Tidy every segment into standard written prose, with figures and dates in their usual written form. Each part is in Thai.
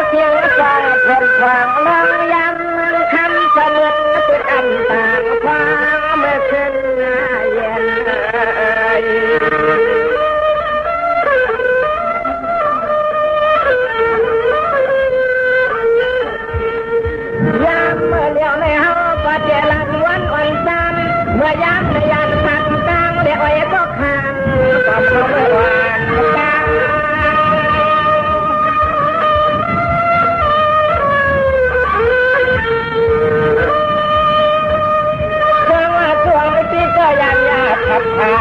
เพียงฟองพรมฟองลองยำคำเสมือนติดอันต่างฟ้าเมื่อคืนเย็นยามเมื่อเลี้ยวในเฮาก็เจริญวันอ่อนซ้ำเมื่อยามในยันพันกลางเดี๋ยวไอ้ก็ขันก็เพราะเมื่อวานกลางขับพา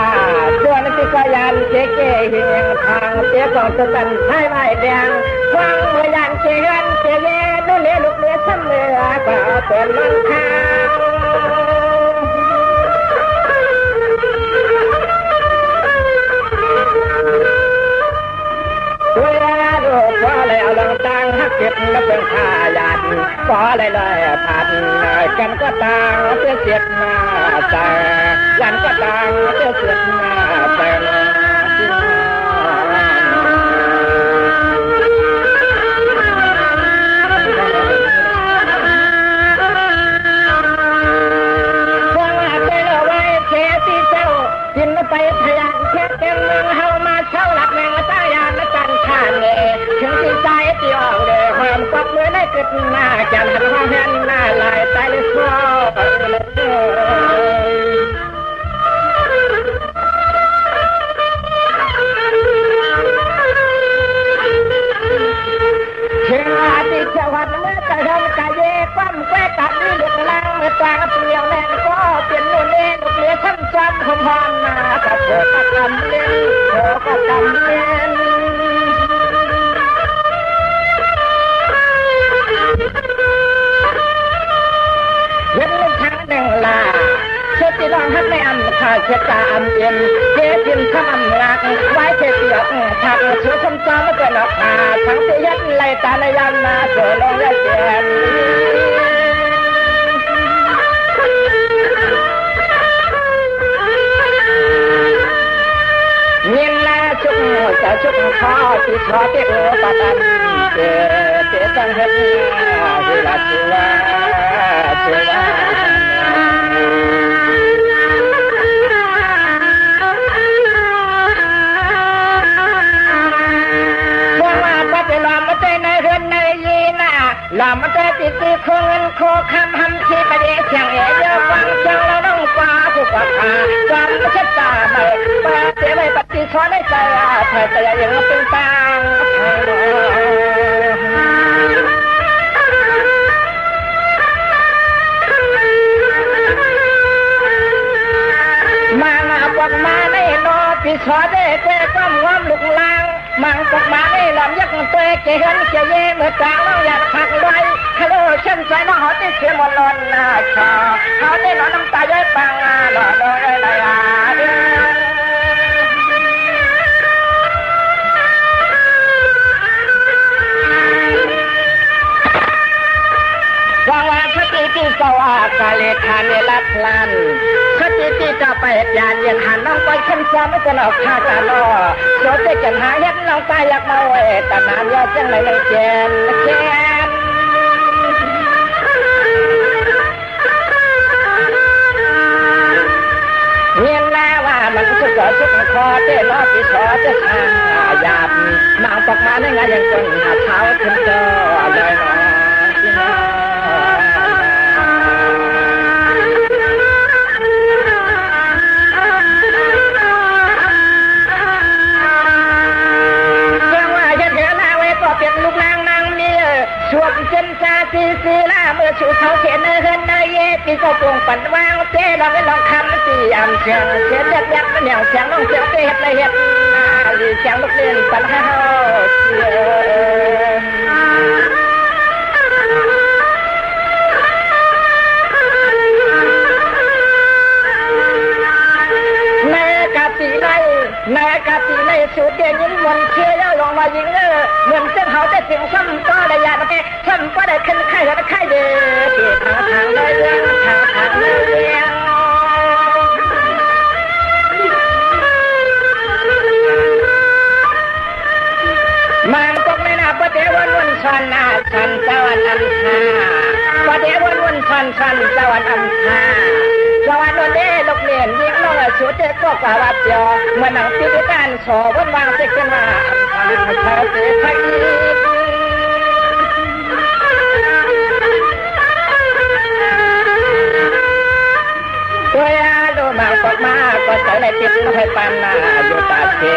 ส่วนที่ก็ยันเจ๊เก๋เฮียงทางเจ๊ของสตันไทยไม้แดงฟังเมื่อยันเชียนเจ๊เย่ดูเลี้ยลูกเลี้ยเสมอก็เป็นมันข้างเวลาดูพอเลยเอาลงตังหักเก็บแล้วเป็นข้ายันพอเลยผัดกันก็ตังเสียเสียหน้าใจยันก็ตังเสียเสียหน้าเป็นกินไปพยานเช็ดเต็มเมืองเฮามาเช่าหลักแมงตายานจันข้านเลยถึงที่ใจที่ออกเลยความปักมือได้กึศหน้าจันทร์ห้องแห่งหน้าลายใจเลยโซ่เชื่อที่จังหวัดเมื่อจะทำกายเย่ปั้มแก้ตัดนี่หลุดลังเมื่อตาเปลี่ยวแน่นก็เปลี่ยนโน่นนี่ลูกเหลือช้ำซ้ำคมพรนาก็เกิดกำเล่นก็กำเล่นเห็นทางหนึ่งลาเชื่อที่ลองฮักไม่อำขาดเชื่อตาอำเย็นเจ๊กินข้ามอำรักไว้เสียถักเชื่อช้ำซ้ำไม่เกิดหรอกขาทั้งเสียยัดไหลตาในยันนาเสือลงและเจนเงินละชุกจะชุกคอที่ชอที่ปะตันเจตังเฮ็ดเวลาชัวลามาแต่ติดตีคงเงินโคคำหำชีประเดี๋ยวเชียงเอ๋ยฟังเชียงแล้วน้องฟ้าผู้ปกครองจำไม่ใช่ตาไม่ปาเสียไม่ปฏิสอนได้ใจเธอจะยังเป็นตังมาปกมาในนอพิสอนได้แก่ความงอมลุกลางมังปกมาในลำยักษ์เตยเกหันเจเย่เมื่อกลางน้องอยากพักไว้ฮัลโหลฉันใจน้องหอที่เสียมลนนาชอเขาได้นอนน้ำตาย้อยปังหล่อเลยว่าว่าพระติที่สว่ากาเลทานเนลักลันพระติที่จะไปยานยันหันน้องไปเข้มซ้ำไม่ตลอดข้าตาล้อโจเจกันหาเฮ็ดน้องตายอยากมาเวตนานยอดจังเลยเจนเงียบแน่ว่ามันจะเกิดชุกคอเต้ล้อปีชอจะทางหยาบนางตกมาได้ไงยังจนหาเท้าขึ้นเจอเลยเนาะช่วงเส้นซาซีล่าเมื่อชูเขาเขียนเฮินเย่ปีก็ปวงปั่นวางเจ้เราไม่ลองคำตีอ่ำเชียงเชียนยักยักมันเหนียวเชียงน้องเชียงเฮ็ดเลยเฮ็ดหรือเชียงลูกเล่นปั่นเฮาเชียในกาตีในสุดเดียยิ้มมันเชี่ยวลงมายิงเหมือนเส้นเขาจะเสียงซ้ำก็ได้ยาโอเคซ้ำก็ได้ขึ้นไข่แล้วไข่เดือดทางเลยทางเลยมันก็ไม่น่าประเดี๋ยววันชนะ ชันสวรรค์อันทาประเดี๋ยววันชันสวรรค์อันทาสวรรค์วันนี้ลูกเรียนยิ่งน้องสุดเด็กก็กว่าเดียวเมื่อหนังพิธีการสอวันวางเสร็จกันมาอันทาเสียไทยตัวอยาดูมาก็มาก็ใจในติดให้ปันนาอยู่ตาเสี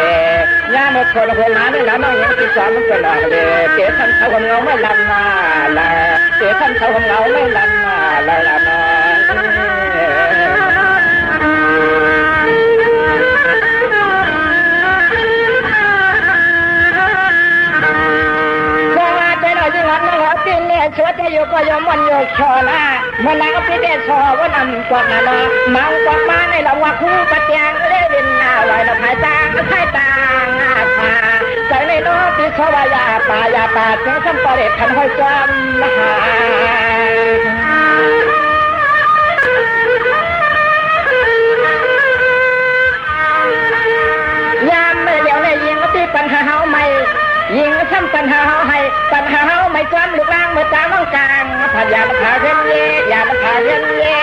ยาเมื่อคนหัวล้านนี่แล้วน้องยังติดสอนมันก็หนักเลยเก๋ท่านเขาคนเงาไม่ลำนาละเก๋ท่านเขาคนเงาไม่ลำนาละละน้องชัวจะอยู่ก็ยอมวันโยกชอนะเมื่อไหร่ก็พิเดชอว่านำกว่านานะมังกว่ามาในละว่าคู่ปะเตียงเล่ดินนาลอยละพายจางพายตางอาคาใจในโน้ติชวายาปาถึงขั้นปอดเด็ดขันห้อยจอมมหายามเมื่อเดี๋ยวในยิงก็ตีปัญหาเฮาไม่ยิงซ้ำปัญหาเฮาให้ปัญหาเฮาไม่จำลูกล่างเมื่อตามังกลางผัดยาละพาเย็นเย่ยาละพาเย็นเย่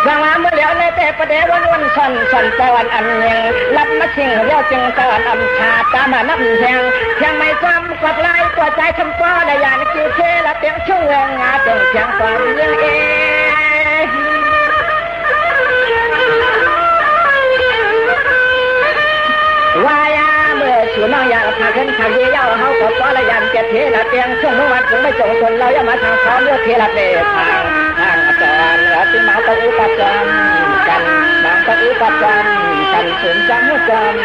สังวาเมื่อเดี๋ยวในแต่ประเดี๋ยววันส่อนตะวันอันยังรับมาชิงเรียวจึงตะวันอันชาตามานับแหงยังไม่จำกวาดลายกวาดใจทำป้อได้ยานคิวเชละเตียงช่วงงาเตียงเสียงความยังเอวายาเมื่อชูน้องอยากพาขึ้นทางเยี่ยวเขาก็ป้อละยันเจ็ดเทละเตียงช่วงเมื่อวันถึงไม่จงคนเราอย่ามาทางซ้อมเลือกเทละเดทางอาจารย์เหลือที่มาตะอุปจันกันบางตะอุปจันกันสูงจังหัวจัน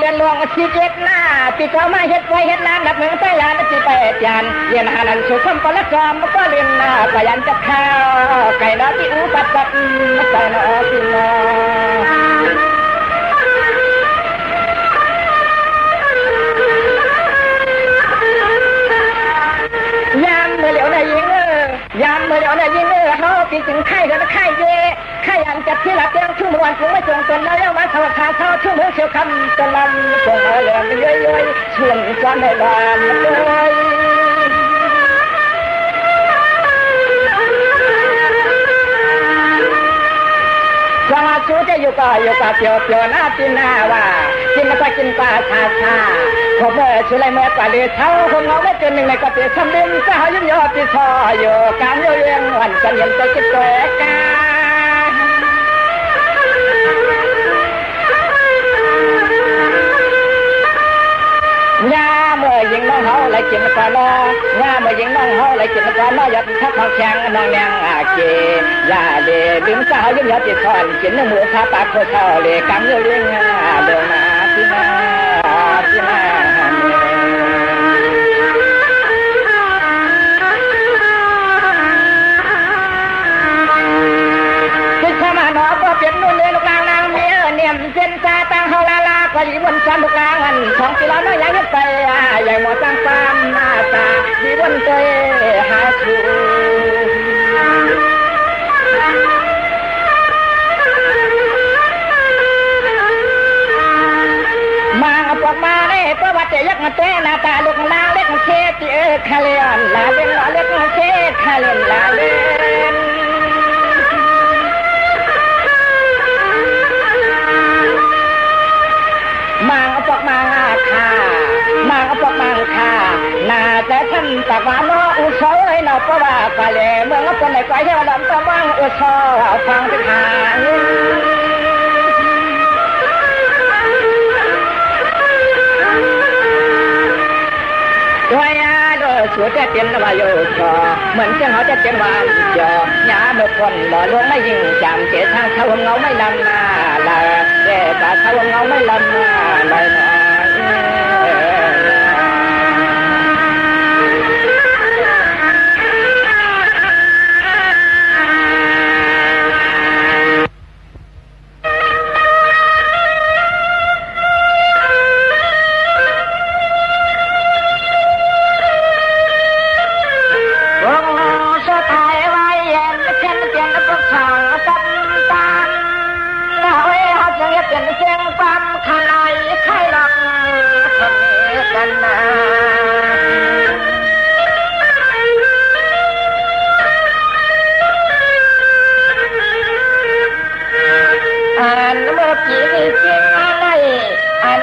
หันลงชีเจ็ดหน้าปีเก่ามาเฮ็ดไว้เฮ็ดน้ำนับหนึ่งไปยานปีไปจานเย็นหานันสุขมปละจอมก็เรียนหน้าพยันจะข้าวไก่นอที่อูปัดปัดไก่นอที่นอยามเมื่อเหลียวในยิงยามเมื่อเหลียวในยิงเขาปีถึงไข่กันไข่เย่ไข่อันจัดที่หลับเตียงชุ่มวันคงไม่จงตนแล้วยังมาสวัสดิ์เขาชุ่มหัวเชียวคำตะลำส่งมาเหลือเย้ยๆช่วงจอนในลานเลยสวัสดิ์ชูจะอยู่ก็เปียวหน้าตีหน้าว่ากินแล้วก็กินปลาชาขอเมื่อช่วยเมื่อกว่าเดือดเท้าคงเงาไม่เกินหนึ่งในกระเตียช้ำดินสาวยิ้มยอดที่ซออยู่การเลี้ยงวันจันทร์ยันตัวจิตตัวกายาเมื่อยิงน้องเฮาไหลกินก่อนล้อยาเมื่อยิงน้องเฮาไหลกินก่อนล้อยอดทักเขาแข็งน้องยังอาเกยาเดดึงสาวยิ้มยอดที่ซอนกินน้ำมือทาปากโคเท่าเลยกำเลี้ยงเดินมาที่มาเปลี่ยนนู่นเลยลูกนางนางเมียเนี่ยเส้นตาตั้งเฮาลาก็ดีวันจันทร์ลูกนางอัน2 กิโลน้อยใหญ่ขึ้นไปใหญ่หมดตั้งความหน้าตาดีวันเตยหาชูมาปอกมาเนี่ยก็ว่าจะยักมาเตะหน้าตาลูกนางเล็กเชติคาเลียนลาเล่นเล็กเชคาเลียนลาเล่นมังปอกมังค่ะมังปอกมังค่ะน่าจะท่านตะวันน้ออุโสยนอปว่าไปเลยเมืองคนไหนไกลเที่ยวดำตะวังอุโสฟังเป็นหางด้วยชัวจะเตียนวายโยชอเหมือนเจ้าเขาจะเตียนวานจอหยาเมื่อคนหล่อลวงไม่ยิ่งจำเจทางเขาเงาไม่ลำหน้าลาเจ้าเขาเงาไม่ลำหน้าลอยน้อย เมื่อกี้นี่จริงอะไร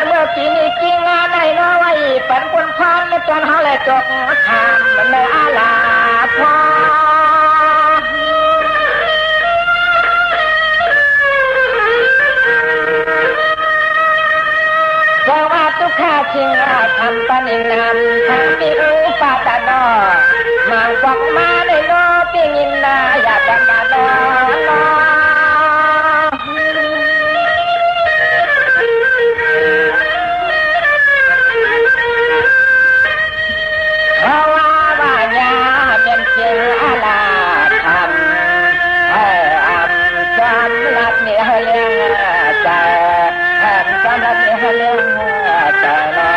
เมื่อกี้นี่จริงอะไรน้อไว้เป็นคนพานและจนเขาเลยจกทานมันเลยอาลาพอสวัสดิ์ข้าชิงอาทำปนินามทางปีอุปาตานอมังฟังมาในโลปิงินนาอยากกันมาโนเพราะว่าว่าญาเป็นเจ้าอาลาทำจำรักเนี่ยเลี้ยงใจจำรักเนี่ยเลี้ยงใจละ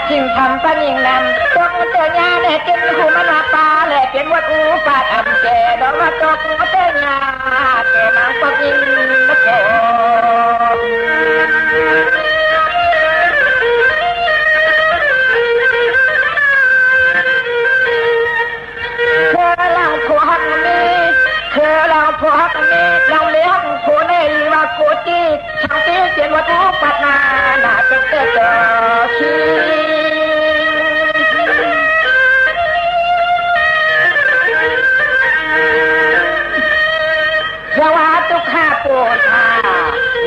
จึงทำปนิงนำตกเตยาเนี่ยกินหูมันมาปลาเลยเป็นวัดอูปาดอำเจดอกว่าตกเตยาเจนางปนิงนะโกคือลังผัวหักมีคือลังผัวหักมีลังเลี้ยงผัวในว่ากูจีช่างตีเจนวัดอูปาดนาหน้าเป็นเตยชีสวัสดิ์ข้าปูชา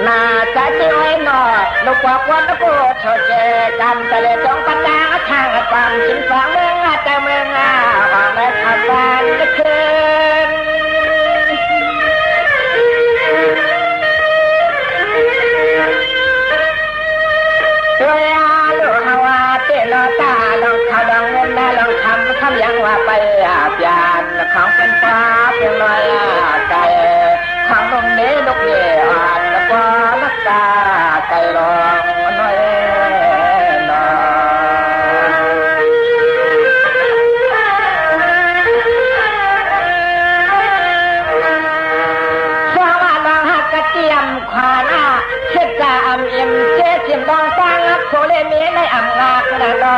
นาจะเจ้ยหนอลูกบอกว่าลูกโชเจกันทะเลจงปัญญาทางความจริงฟังเมืองแต่เมืองว่าไม่ทำบ้านคืนตัวลูกฮาวาเตลตาลองเขาลองเงินลองทำยังว่าไปอาบยานของเป็นฟ้าเป็นลอยไก่ทางลงเนลูกเย่อ่านแล้วก็ลักตาไก่ลองน้อยนอสวัสดิ์หักกระเทียมขวาหน้าเช็ดกาอำอิ่มเจ๊ชิมดองสร้างอัพโคเลมีในอ่ำงาขนาดนอ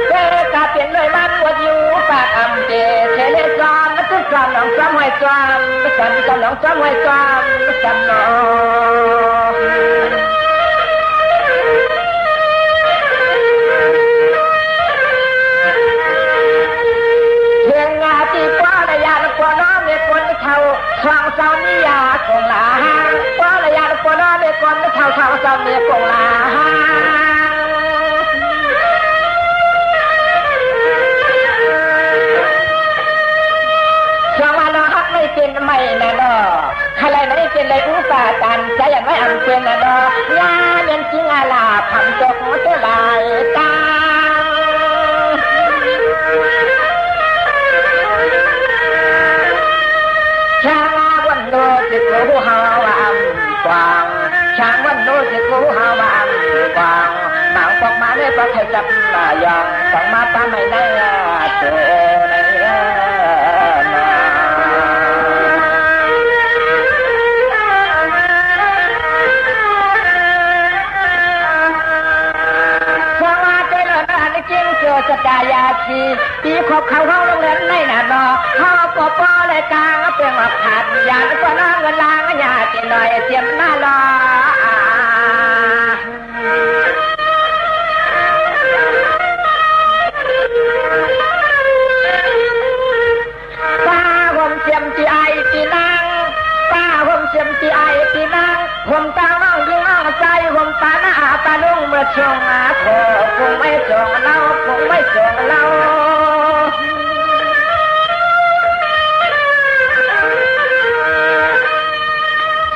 เจ๊กาเปลี่ยนเลยมันวัดอยู่ปากอ่ำเจเทเลจอมมันจะจอมหนองจอมไว้จอมจอมหนองจอมไว้จอมจอมหนอเพียงงาที่ป้าระยะนักป้าน้องเมียคนเท่าช่างเจ้านิยาคงลาป้าระยะนักป้าน้องเมียคนเท่าช่างเจ้าเมียคงลาเป็นไม่นะเนาะใครไม่เป็นเลยอุปาตันใจอย่างไม่อำเป็นนะเนาะงานยังจริงอาลาพังจกหัวเตลายตาช้างวันโนจิตหูฮาวอัมกวางช้างวันโนจิตหูฮาวอัมกวางหนังฟองมาได้ปะไทยจับมาอย่างสังมาตาไม่ได้โตในจะตายาชีปีขบเขาโรงเรียนในหน้าบ่อเขาปอปอเลยกลางเป็นหักขาดยาก็น้องเงินล้างยาจีหน่อยเสียมหน้ารอป้าผมเสียมจีไอจีนางป้าผมเสียมจีไอจีนางผมตาน้องยิงน้องใจผมตาหน้าตาลุงเมื่อชงโคคงไม่จงเราคงไม่จงเรา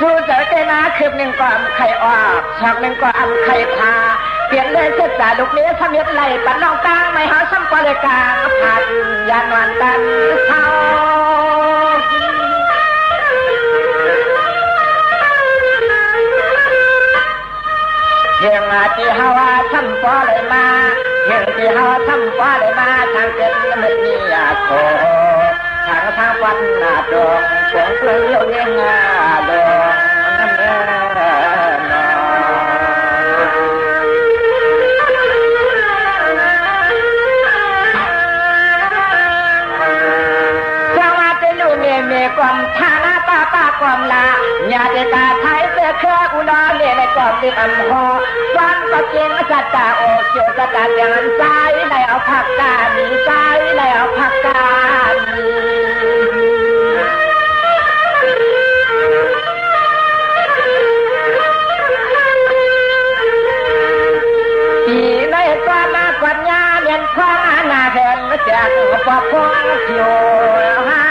สู้เจอเจนาคืบหนึ่งก่อนไข่ออกฉากหนึ่งก่อนไข่พาเปลี่ยนเลยเสื้อจ่าลูกนี้ทำยัดไหลปัดน้องตาไม่หาซ้ำกว่าเลยกลางผัดยานวันกันเขาเพียงที่ฮาวาทำฟ้าเลยมาเพียงที่ฮาวาทำฟ้าเลยมาทางเป็นไม่มีอาโคทางวันหน้าดงสวงเพลงเลี้ยงดงน้ำเนื้อนอ าติกาไทยเสือเครืออุดรเนี่ยในกรอบที่อำพอวันก็เก่งสัจจะโอเขียวสัจจะอย่างนั้นใจในเอาผักกาดมีใจในเอาผักกาดปีในตัวมากวัดยาเรียนคว้าหน้าเห็นมาจากปอบพงเขียวให้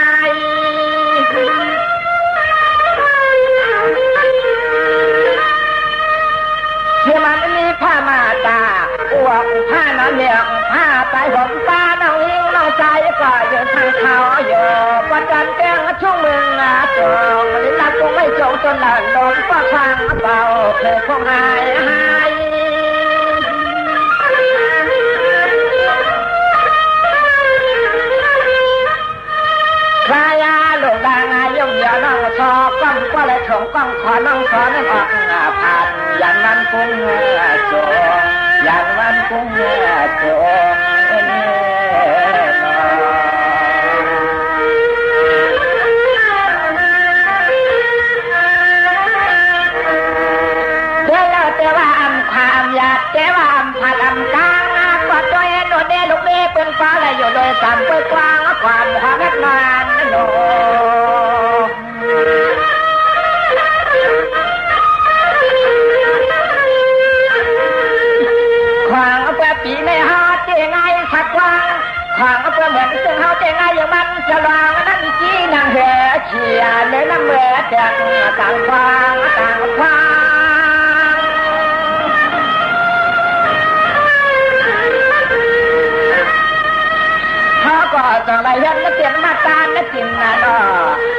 เชื่อมันมีผ้ามาตาอ้วกผ้าหนาเหนียกผ้าไปผมตาน้องยิงน้องใจก็อยู่ทางเขาอยู่ประจันแกงช่วงมึงนะจงลิ้นลักคงไม่จงจนหลานโดนฟ้าคางเบาเคยคงหายพระยาหลวงดางายงยาน้องชอบก้องก็เลยถงก้องขอน้องขอน้องออกผ่านอย่างมันกุ้งจงอย่างมันกุ้งจงแต่ว่าอำความอยากแต่ว่าอำผัดอำกลางก็ตัวเองโดนเดลูกเด็กเป็นฟ้าเลยอยู่โดยสามไปกว้างความความแม่นานนั่นโดขวางเอาไปปีในฮาเจงไงสักกว้างขวางเอาไปเหมือนซึ่งเฮาเจงไงอย่างมันจะลองนั่นจีนางเหเขียในน้ำเหลือจากต่างควางต่างควางก็จะอะไรยันนักเตียนมาตานักกินนะเนาะ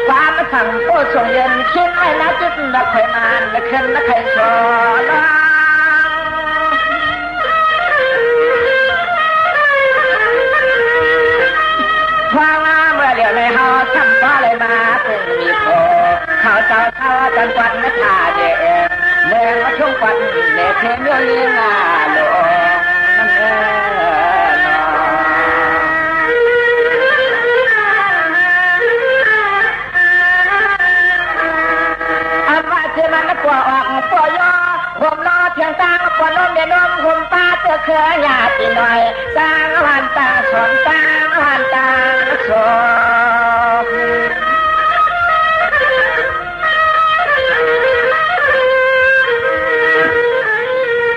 ความมาสั่งโต้ส่งเย็นคิดไว้นะจุดนักไขมันนักขึ้นนักไขโซล่าความงามเมื่อเดี๋ยวในหอทำก็เลยมาเป็นมีโคเขาเจ้าเขาจันทร์วันนักขาเดเองเมืองมาชุ่มควันเด็กเพียงเลี้ยงโลนั่นเองปวดออกปวดย่อผมรอเพียงตางปวดนมเดี๋ยวนมผมป้าเจอเคยหยาดหน่อยตางวันตางสนตางวันตางสน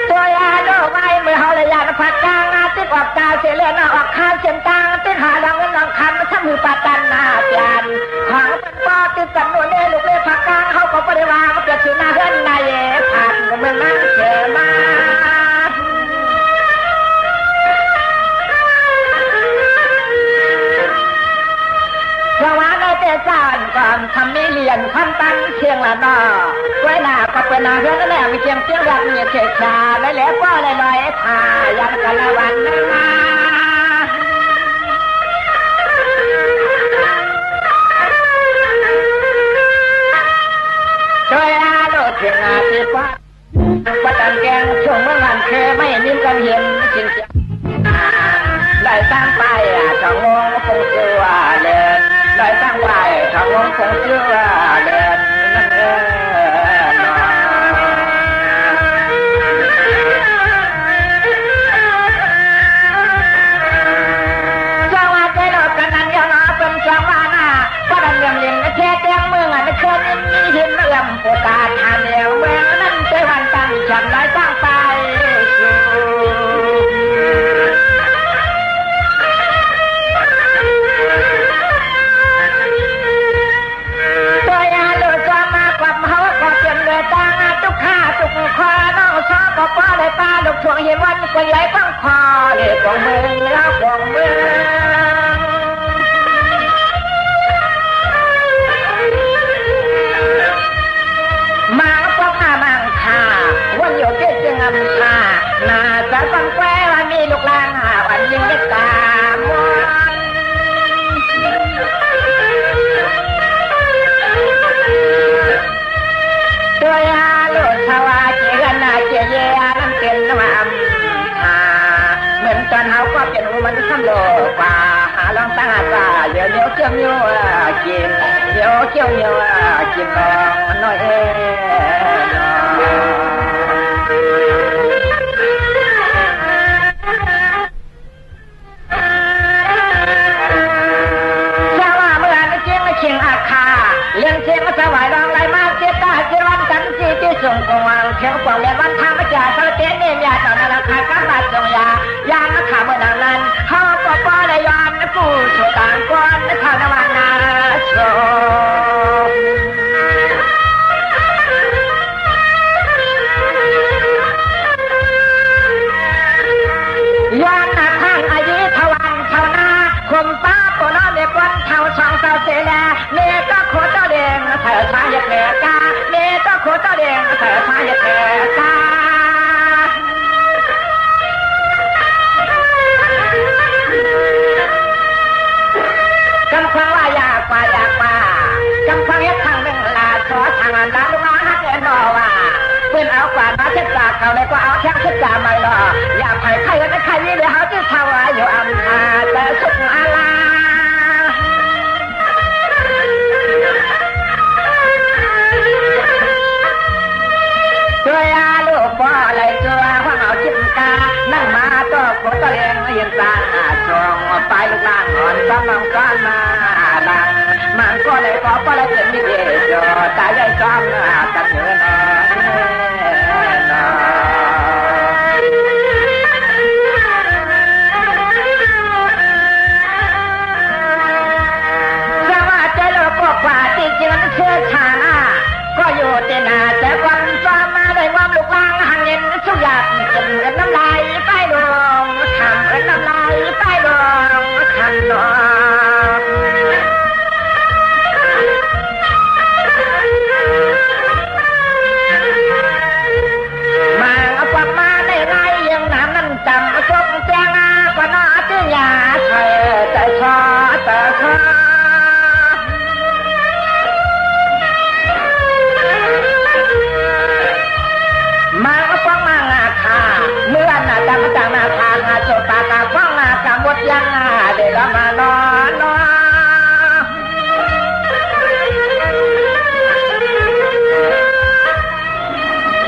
ตัวยาโดไว้เมื่อเขาเลยยาผักกลางติดออกตาเสียเลือดออกข้าวเชียงตางติดหาดังเงินดังคันถ้ามือปาตันหน้าเปลี่ยนของเป็นป้าติดกันนวลเล่ลูกเล่ผักกลางเขาก็ไม่ได้วางเปลี่ยนชื่อหน้าเฮือนนายเอ๋ผ่านเมืองนั่งเชื่อมาเพราะว่าในเตจานก่อนทำไม่เรียนคำตั้งเชียงละนอไว้หน้าก็เป็นหน้าเฮือนนั่นแหละมีเชียงเชียงรักมีเฉยชาและแล้วก็เลยลอยผ่ายันกันละวันนั่งมาโดยอาโลดเพียงอาทิตย์ว่าประจันแกงช่วงเมื่อวันเคยไม่นิ่มกันเห็นจริงๆได้ตั้งไปทางงงคงเชื่อเล่นได้ตั้งไปทางงงคงเชื่อเล่นนั่นเองจังหวัดใจหลอกกันนั้นยังเป็นจังหวัดน่ะก็ดันยังเล่นแค่เตียงเมืองไม่เคยมีเห็นเรื่องโอกาสหาเดียวเมืองนั้นใจวันตั้งฉันได้ตั้งไปตัวยาโดดจะมากลับเขาก็เปลี่ยนเลยตั้งทุกข้าทุกคอน้องชอบบอกว่าเลยป้าลูกช่วงเห็นวันก็ใหญ่ฟังคอเด็กของเมืองแล้วของเมืองมาก็พามังคาวันอยู่ที่จึงอำคานาจะฟังแควว่ามีลูกลางวันยิงได้ตามวันตัวยาโลดชาวาเจกันนาเจเยนั่นเป็นน้ำอำคาเหมือนตอนเขาก็เป็นมันทำโลกว่าหาลองตาตา เดี๋ยวเกี่ยวอยู่กินเดี๋ยวเกี่ยวอยู่กินน้อยเลี้ยงเสียงสวายรองไรมาเสียตาเสียวันสันสีที่ส่งกวางเขียวกวางเลี้ยงวันทางมาจากเสาเตี้ยเนียตอนนั้นราคาก็มาส่งยามาขาเมื่อนั้นเขาก็ป้อนเลยยอนผู้โชว์ต่างก้อนทางนวันนาโชย้อนหน้าทางอายุทวันเท่านาคมป้าปนเด็กวันเท่าช่องเสาเสียเนก็โคตรเด้งเธอชายแก่กาเนก็โคตรเด้งเธอชายแก่กากำพังว่าอยากป่ากำพังเฮ็ดทางหนึ่งลาขอทางอันลาลูกน้องฮักเอ็นดอว่าเพื่อนเอากว่ามาเช็ดจากเขาเลยก็เอาแค่เช็ดจากไม่รออยากไปใครก็ใครนี่เดี๋ยวเขาจะทำอะไรอยู่อำนาจแต่สุขอะไรตัวอยาลูกบ่อะไรตัวว่าเอาจิ้มกานั่งมาตัวโคตรเองเห็นตาจงไปลูกล่างอ่อนซ้ำลำก้อนมาดังมันก็เลยขอก็เลยเป็นมิเดจตายได้ซ้ำกันเงินสวัสดีลูกกว่าที่จริงเชื่อชาก็อยู่ที่นาแต่ความซ้อมมาได้ความลูกล่างหันเย็นสุกอยากกินน้ำลายไปดองทำน้ำลายไปดองทำนอมาเอาความมาได้ไรยังน้ำนั่นจำส่งแจ้งก็น่าจะอยากเธอแต่ชอมาฟังมาค่ะเมื่อน่ะจำมาทางโจตากาฟังกำหมดยังเดี๋ยวมานอน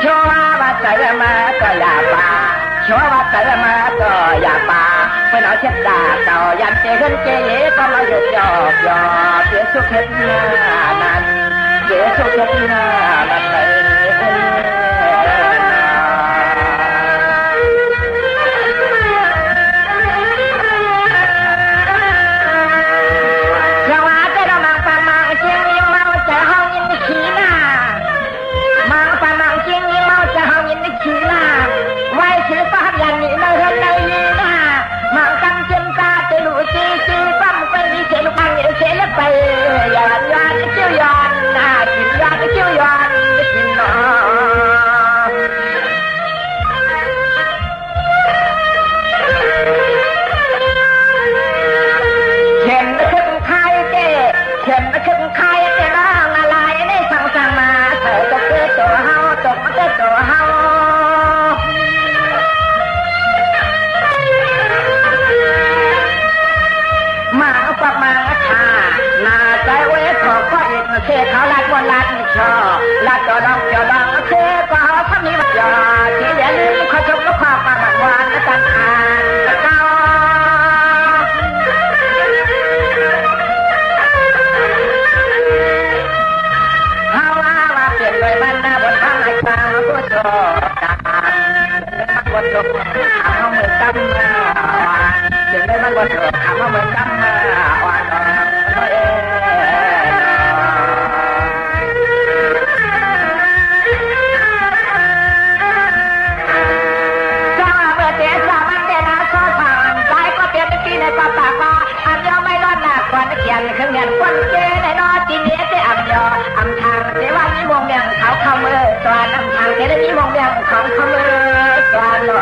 ชัวว่าใจมาก็อย่าป่าชัวว่าใจมาก็อย่าป่าเมื่อเราเช็ดด่าเก่ายันเจขึ้นเจเย่ก็มาหยุดหยอกเสียสุขเห็นนั้นเสียสุขเห็นนั้นเลยไปย้อนเกี่ยวย้อนกินย้อนเกี่ยวย้อนกินเนาะเข็มขึ้นไข่เจ๊เข็มขึ้นไข่เจ๊ร้องอะไรในสั่งมาเธอตกเกตัวเฮาตกเกตัวเฮามาปักมาค่ะนาใจเวทขอก็อีกเสกเขาลัดวันลัดชอลัดจอดองเสกก็เขาทำนี้มาจอที่อย่าลืมเขาชมลูกข้าวปลาหมันหวานและกันอ่านเก้าเฮาว่าเปลี่ยนเลยมันบนทางไอ้ปลาผู้โชกันบนลงเขาเหมือนตั้มเปลี่ยนเลยมันบนเขาเหมือนตั้มอ่อนก็ปากว่าอันยอไม่ร้อนหนักกว่าเขียนเครื่องเงินคนเจในนอจีเนี้ยจะอันยออันทางเจว่ามีมงเบียงเขาเข้ามือตัวน้ำทางเจได้มีมงเบียงของเข้ามือตัวนอ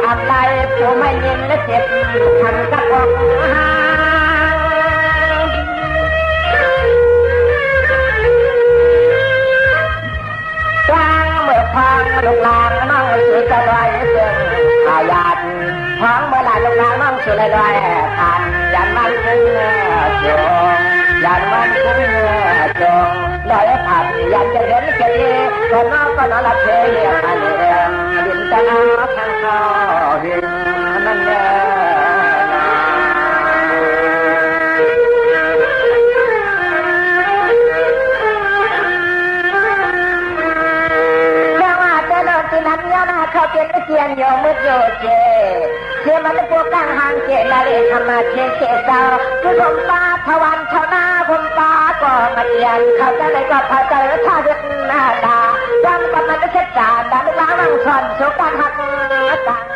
อะไรผู้ไม่ยินและเจ็บทำกับอกกลางเมื่อพังลูกหลานน้องสุดจะลอยเสื่อมอาญาพังเมื่อไหร่ลูกหลานน้องสุดเลยลอยผ่านยันมันขึ้นจงยันมันขึ้นจงลอยผ่านยันจะเห็นเกลีก็น้องก็นอนหลับเพลียอันเดียดินจะน้ำทางเขาหินนั่นแหละเขาเป็นเกียนโยมืดโยเจเชื่อมันพวกกลางหางเจนาเรธรรมะเชเชสาวคือผมตาทวันเท่าหน้าผมตาก็มาเรียนเขาจะเลยก็พอใจท่าเด็ดหน้าตาจำกับมันจะเช็ดจานดันล้างวังชนสุการหักต่าง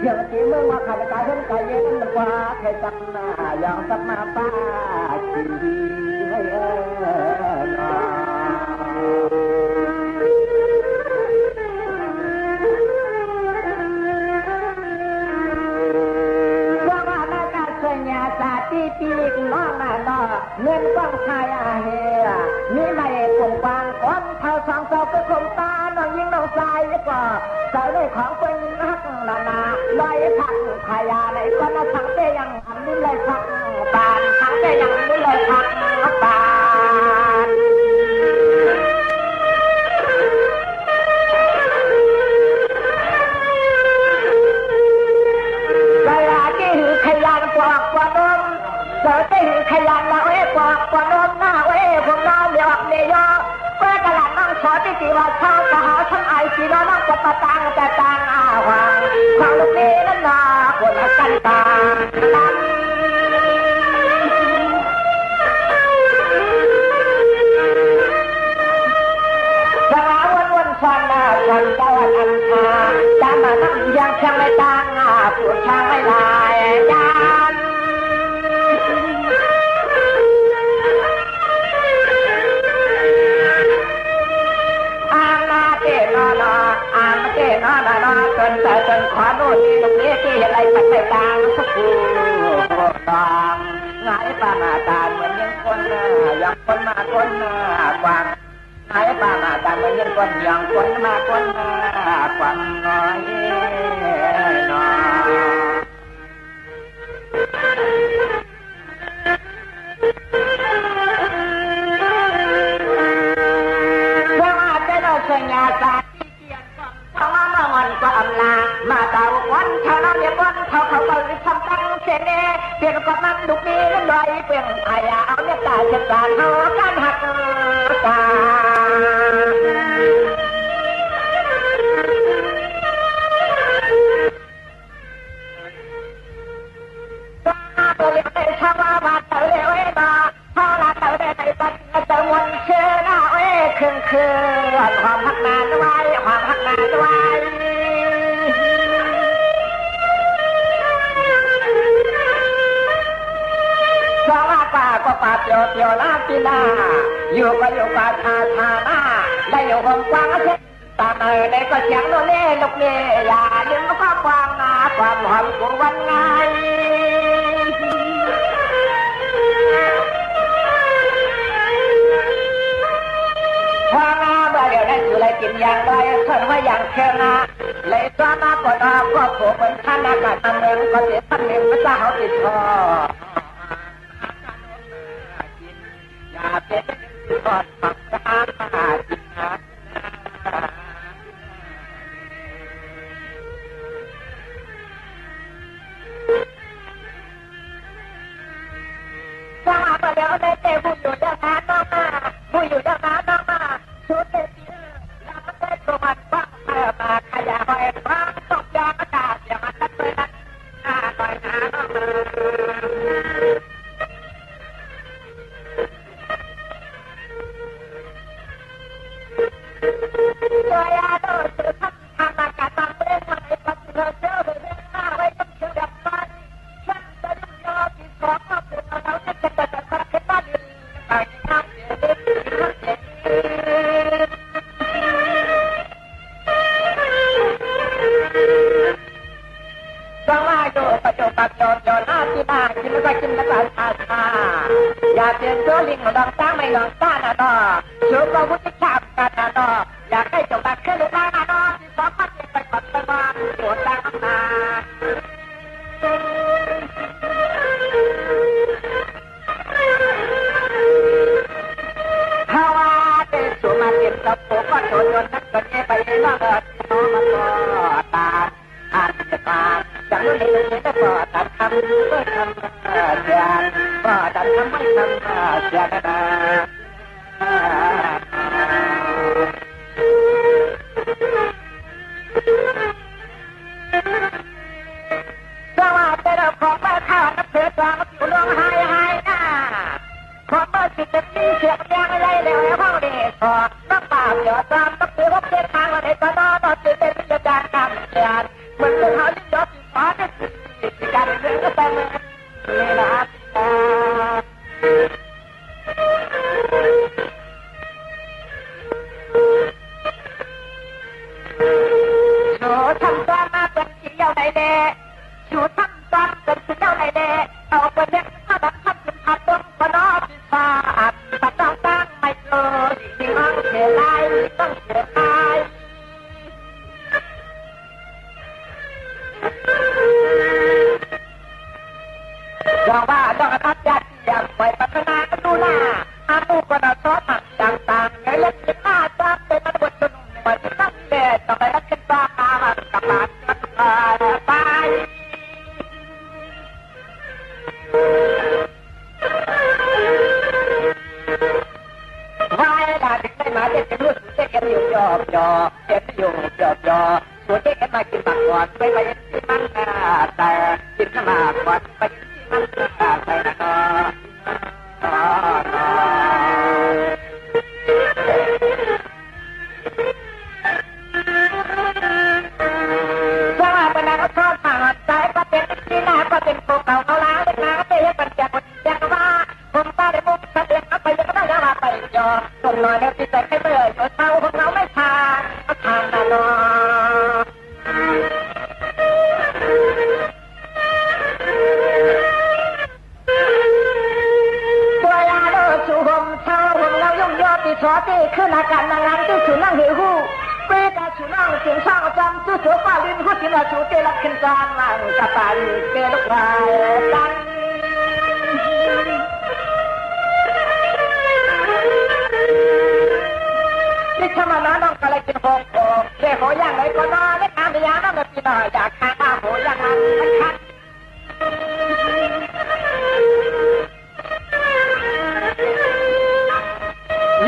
อย่างที่เมื่อว่าขาดกายทั้งกายเย็นมันว่าใครจำหน้าอย่างสัมมาป้าชีวิตให้เอว่าว่าในการเสียญาสาตีปีกน้องน่ะน้อเงินกว้างชายอาเฮียนี่ไม่คงกว้างคนเท่าสองเท่าก็คงตาน้องยิงน้องชายก็ใส่ได้ของเป็นนักนานาลอยผักพายาในก็น่าทั้งเตยังอันนี้เลยผักปานทั้งเตยังอันนี้เลยผักปานเวลาที่หือขยันกว่ากว่านมเจอที่หือขยันละเว้กว่ากว่านมหน้าเว้ผมน้องเดี๋ยวเดี๋ยวเว้กระหลังน้องชอที่ตีว่าชอบจะหาทั้งไอซีน้องก็ปะตังแต่ตังอาวังความลูกนี้นั่นนาคนกันตาลันสาววันฟันวันตะวันอันทาตามมานั่งยังช่างไม่ตังผู้ช่างไม่ลายยันจนแต่จนขอโน่นนี่ตรงนี้ที่อะไรปัดไปตางสักคู่ตางไงป้ามาตาเหมือนยังคนยังคนมาคนกวางไงป้ามาตาเหมือนยังคนยังคนมาคนกวางน้อยน้อยว่าจะเราสัญญาสาก็อำลามาดาววันเท่านั้นเนี่ยวันเขาก็ทำตั้งเสน่ห์เปลี่ยนกับมันดุนี้นั่นเลยเปลี่ยนพายาเอาเนี่ยตาจัดการเอาการหักตาตัวเลี้ยงในชาวบ้านตัวเลี้ยงไว้มาเท่าละตัวเลี้ยงในบ้านตัววันเชื่อหน้าไว้คืนความหักนานไว้ความหักนานไว้ก็ปาเปียวเปียวลาปีนาอยู่ก็อยู่กับชาชาหน้าได้อยู่ห้องกว้างเช่นตามในก็เสียงโนเล่ลูกเล่อย่าลืมก็กว้างนาความหอมของวันไงพองาเมื่อเดี๋ยวได้อยู่เลยกินอย่างไรคนว่าอย่างเชื่อนาเลยตัวนาก็ดอกก็ผูกเป็นท่านอากาศเมืองก็เสียท่านหนึ่งพระเจ้าเขาติดคอเป็นทอดปักตาจิตนะถ้าหากว่าเดี๋ยวได้เจอผู้อยู่ด้านหน้าต้องมาผู้อยู่ด้านหน้าต้องมาชุดเด็กแล้วก็ได้ตัวมันบ้างมาขยายไว้บ้างตกยอดอากาศอย่ามาตัดเลยนะหน่อยนะ เสียงโซลิงหลองตั้งไม่หลองต้านะนอชูก็วุฒิชาติกันนะนออยากให้จบแบบขึ้นลูกล่างนะนอที่สองพันเจ็ดไปก่อนไปมาปวดตั้งมาฮาวาเตสุมาเก็บกับผมก็โดนโดนนักก็เย่ไปน้องเอิญน้องมันก็ตาอาจจะตาจังเลยเลยก็พอตัดคำก็ทำเสียนก็ตัดคำไม่ทำเสียนะสวัสดีเราของมาข้าวนับเสือจางอยู่ลงหายหายนะของมาสิจะมีเสียงยังไรเดี๋ยวห้องเด็กพอนับป่าเดี๋ยวตามนับเสือว่าเส้นทางวันไหนก็นอนนอนตื่นเต้นวิจารณ์การเสียนเหมือนเป็นเขายิ่งยอดฟ้าเนี่ยการเรื่องก็แต่เมื่อนี่นะชูทำตัวมาเป็นเที่ยวในเดชูทำตัวเป็นเที่ยวในเดเอาไปเล็กถ้าดันทำเป็นพัดต้องก็นอที่ฟ้าอัดตัดต้องตั้งไม่เจอที่ห้องเสียลายต้องเสียลายเราว่าต้องอัดยัดยัดไปพัฒนาดูหน้าอามูก็น่าชอบต่างๆไงเล็กขึ้นหน้าจ้าเป็นมันบดจนเหมือนตั้งแต่ต่อไปแล้วขึ้นบ้ากับหลานกันไปว่ายด่าถึงได้มาเด็กจะรู้สึกเด็กกันอยู่ยอบยอเด็กอยู่ยอบยอตัวเด็กกันมากินหมากก่อนไปที่มันแต่กินขนาดก่อนไปที่มันไปนะก็สวัสดีนะชอบมาใจก็เป็นที่หน้าก็เป็นภูเขาเขาล้างเล็กน้ำเตยเป็นจากคนแจ้งว่าผมตาได้บุกเสด็จไปยังไม่ได้มาไปยอตรงน้อยแล้วที่ใจให้เบื่อจนเท้าของเราไม่ทานก็ทานนะนอตัวยาโดชูหมเท้าของเรายุ่งยอดที่ชอที่ขึ้นอาการนางงามที่ชูนั่งหิวหูเพื่อการชูนั่งเสียงช่างจำสู้เสือฟ้าลิ้นหุ่นที่เราชูเตลักขึ้นจานนั่งกระต่ายเกลูกลายกันที่ชมาน้องกะเลยกินโป่งโป่งเจ้าโหย่างไรก็นอนเล็กน้ำยาน้ำแบบปีน่อยอยากข้างมาโหย่างนั้นมันคัด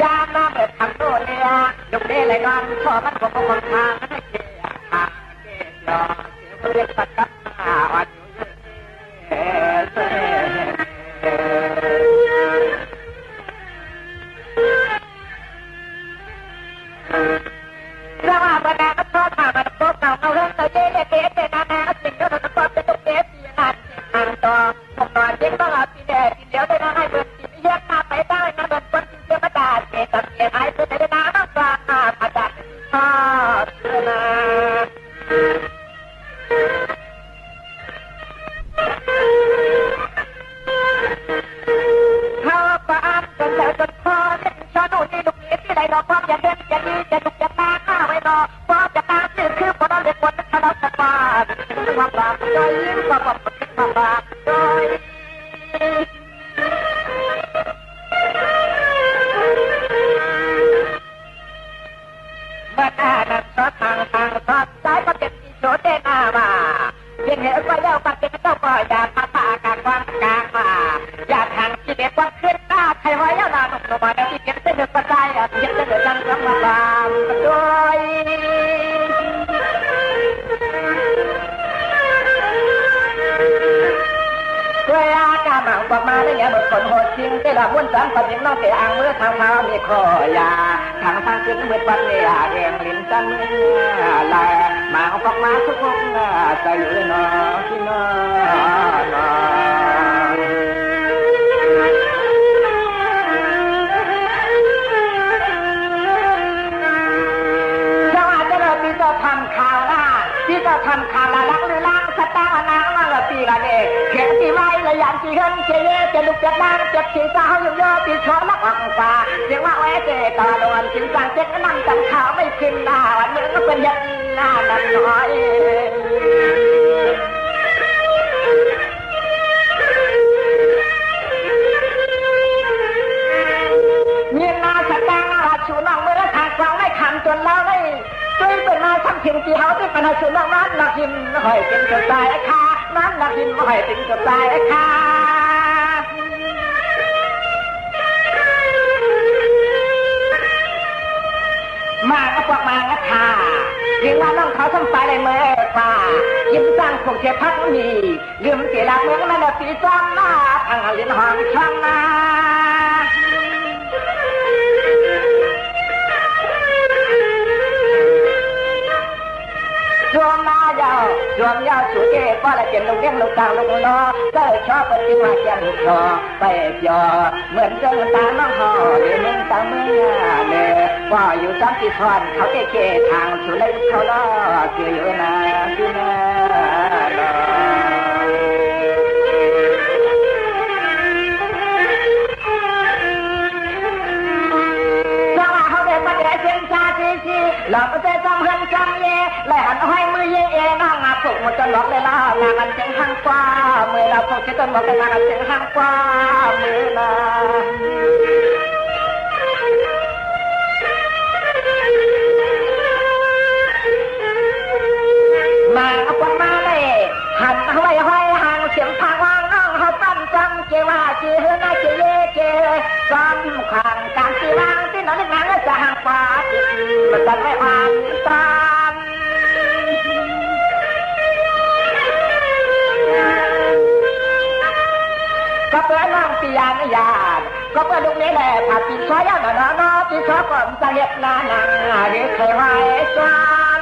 ยาน้ำแบบทำโน่นเนี่ยดุเด้เลยนอนพอมันคงคงทางมันไม่เกี่ยทางเกี่ยเรียกสักกับอ่อนเราว่าบรรดาชอบมามันโตเก่าเอาเรื่องเราเย่เก๋เก๋นานาสิ่งที่เราต้องเป็นตุ๊กเก๋ปีนันอันต่อผมนอนยิ่งต้องเอาปีแดงปีเดียวได้นะให้เบิร์นปีเยี่ยมมาไปได้นะเบิร์นคนที่เชื่อมาด่าเก๋กับเก๋ไอ้เพื่อนได้นะต้องการมาด่าพ่อเชื่อนะเขาก็อ่านจนแล้วจนพอเนี่ยชอบหนูนี่ลูกนี้ที่ไหนเราพร้อมอย่าเด่นอย่าดีจะดุจะตาข้าไว้รอพร้อมจะตามนี่คือพอเราเด็กคนนั้นเราจะมาถึงความรักโดยยิ้มความรักความรักโดยเมื่อหน้านั้นซอสทางซอสซ้ายก็เป็นที่โฉดเด่นมาเย็นเหตุไปแล้วปัจจัยเจ้าก็อย่ามาปาการวางกลางมาอย่าทางที่เด็กว่าขึ้นหน้าใครไว้แล้วนานลงมาแล้วที่เก็บเส้นเดือดปัจจัยเก็บเส้นเดือดยังรำบากโดยด้วยอากาศหนาวบอกมาได้ยังบทคนโหดจริงที่เราม้วนสามปัจจัยน้องเสียอ่างเมื่อทางเท้ามีคอยาทางขึ้นเมื่อวันนี้เรียงลิ้นจันเมื่อลายมาเอาปากมาทุกคนใจอยู่นอที่นอนสวัสดีเราพี่จะทำข่าวนะพี่จะทำข่าวละลักหรือล้างสตาร์นาว่าเราตีละเด็กเขียนตีไว้ระยะ จีเฮินเจเย่จะลุกจากบ้านจับสีสาวอยู่ย่อปีชอลักออกฟ้าเสียงว่าแหวเจตาโดนสิงสังเจ็ดนั่งจำข่าวไม่ขึ้นหน้าวันเมื่อก็เป็นยันหน้าดันน้อยมีนาสตางราชูน้องเมื่อทางกลางไม่ขันจนแล้วไม่ช่วยเป็นมาทำสิ่งที่เขาที่เป็นราชูน้องนั้นนักหิมหอยเป็นกระจายค่ะนั้นนักหิมหอยเป็นกระจายค่ะมาก็พวกมาก็ท่าถึงว่าน้องเขาทำไปเลยเมื่อป่ายิ้มสร้างคงเจ็บพักมีลืมเสียหลักเมืองนั่นปีซ้อมหน้าทางลิ้นห้องช่างนารวมมายาวรวมยาวสุดเอ๋ก็ละเจ็บลงเลี้ยงลงกลางลงล้อก็ชอบเป็นที่มาเกี่ยงคอไปยอเหมือนเจ้าตาน้องหอเลยมึงตาเมื่อเนี่ยว่าอยู่ซ้ำที่ทอนเขาเก๋ทางสุดเลยเขาล้อคืออยู่นะคือนะเราไม่ได้จำหันจำเย่และหันห้อยมือเย่น้องอาปลุกมันจะหลอกเลยล่ะนางอันเสียงข้างกว่ามือเราปลุกจะต้นบอกกันนางอันเสียงข้างกว่ามือนะมาเอาปนมาเลยหันห้อยห่างเสียงพังว่างน้องเขาตั้มจำเจว่าเจเฮน่าเจเย่เจซ้ำขังการตีวางที่นอนนางจะห่างกว่ามันจะไม่อ่านตามก็เพื่อน้องปียานญาติก็เพื่อลูกนี้แหละผัดปีช้อยยันหนาน้อปีช้อก่อนจะเห็ดนานางเรียกใครไว้จวน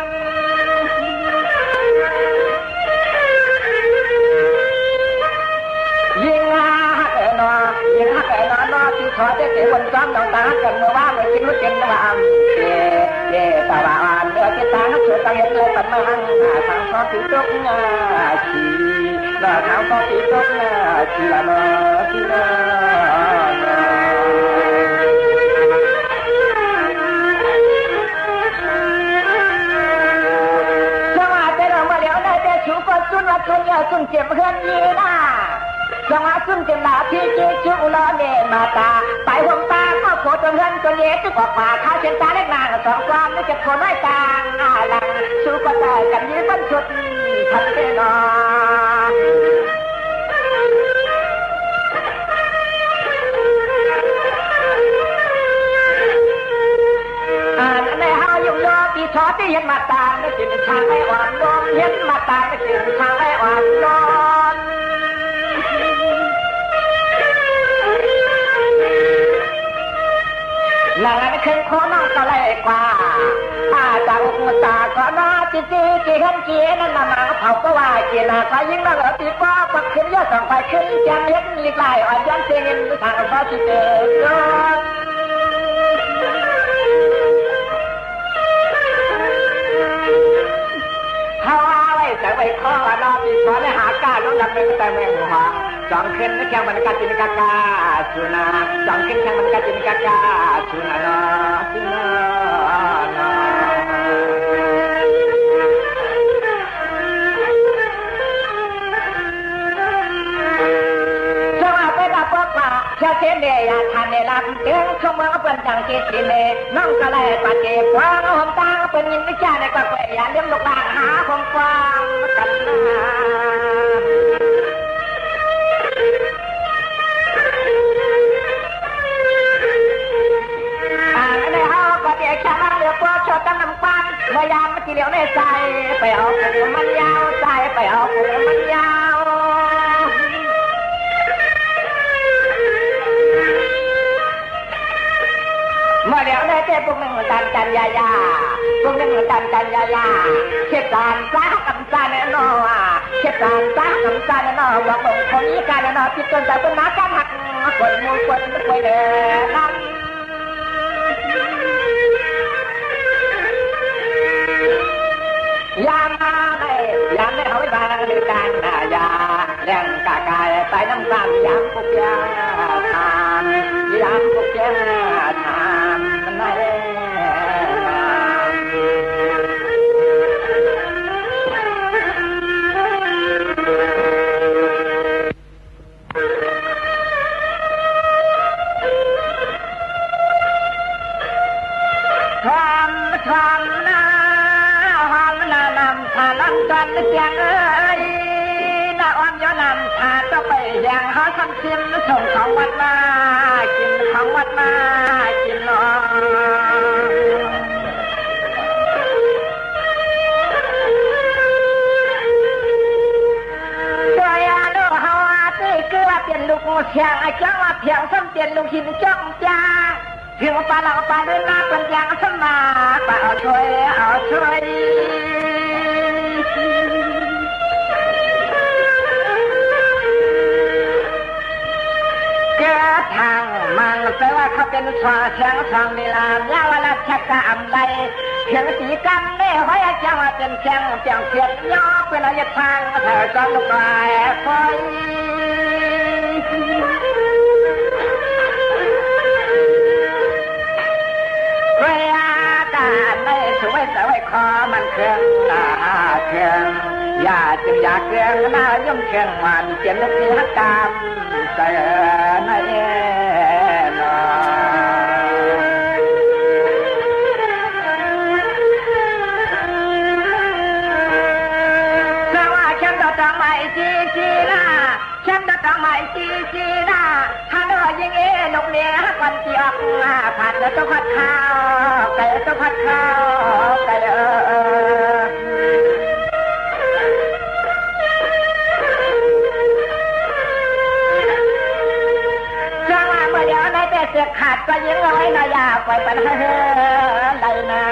ยิงฮักเอ๋นอยิงฮักเอ๋นอนอปีช้อจะเก็บวันซ้อมน้องตากันเมื่อว่าไม่กินไม่กินนะว่าเย่ตาบานเดือดตาฮักเสือตาเห็นเลยปันมังทางซ้อตีตกงาชีลาทางซ้อตีตกงาชีละมาชีละซุ่มเจ็บเฮือนยีน่าจังหวะซุ่มเจ็บหนาที่เจ๊ชื่ออุลาเนมาตาไปหงตาก็โคตรเฮือนตัวเย็ดออกมาข้าเส้นตาเล็กนางสองความไม่จะคนน้อยกลางหลังสู้ก็ได้กันยืนบันชุดทันเต้นอในห้ายุ่งยอปีชอที่เห็นมาตาไม่จินทางไม่อ่อนโดนเห็นมาตาไม่จินทางไม่อ่อนโดนนางนั้นขึ้นโค้น้องก็เลยกว่าจากอุตาก็น่าจีจีจีขันจีนั่นมาเผาก็ว่าจีน่าก็ยิ่งน่าก็ตีป้าปักขึ้นยอดส่องไปขึ้นจังเห็นลีกลายอ่อนย้อนเสียงทางก็จีเจเขาเอาไว้แต่ไว้ข้อนอปีช้อนหาก้าน้องดังเป็นแต่แมงหัวจังขึ้นแข่งมันกัดจินกากาสุนาจังขึ้นแข่งมันกัดจินกากาสุนาสุนาจังหวะไปรับพวกมาเชื่อเสียเดียทันในลำเตียงขโมยเป็นจังกินเนน้องก็เลยปฏิบัติว่าหอมตาเป็นยินดีใจในกว่าเปียเลี้ยงลูกหลานหาความกว้างกันในห้องก็เดี๋ยวแค่มาเลือกว่าชอบตั้งน้ำปันเมื่อยามมันทีเดียวในใจไปเอาปูมันยาวใจไปเอาปูมันยาวเมื่อเดี๋ยวได้เจ้าพวกหนึ่งตันจันยายาพวกหนึ่งตันจันยายาเช็ดจานซ่ากับจานนอเช็ดจานซ่ากับจานนอบอกบอกคนนี้การนอติดจนแต่ต้นน้ำกันหักคนมูคนคอยเดินนั่งยามมาได้ยามได้เอาไว้บางดูการนายาเรื่องกากายไปน น้ำตาลยามกุกยาทานยามกุกยาทานนั่นเองเสียงเอ้ยน่าอ่อนย้อนนำอาจจะไปอย่างหาคำชิมส่งของวัดมากินของวัดมากินนอนตัวยาโนฮาวาตีเกลือเปลี่ยนลูกเสียงไอ้เจ้าว่าเพียงซ้ำเปลี่ยนลูกหินจ้องจ้าเพียงปลาหลังปลาเดินหน้าเป็นอย่างสมาปลาเอาช่วยทางมันแปลว่าเขาเป็นสวาเสียงสองเวลายาวราชกรรมใดเพียงสีกันได้หอยจังว่าเป็นเสียงเสียงเสียงย่อเป็นระยะทางเธอก็ลุกไหลไฟเวลาการในสวยสวยคอมันเครื่องหน้าเครื่องอย่าจึงอยากเครื่องหน้าย่อมเครื่องมันเปลี่ยนลูกที่ฮักกามใจในนอสว่าฉันต้องไม่จีนะฉันต้องไม่จีนะฮัลโหลยิงลูกเลี้ยก่อนที่ออกมาผัดต้องผัดข้าวไก่ต้องผัดข้าวไก่เสียขาดก็ยิงเอาไว้นายาไปปัญหาใดนะ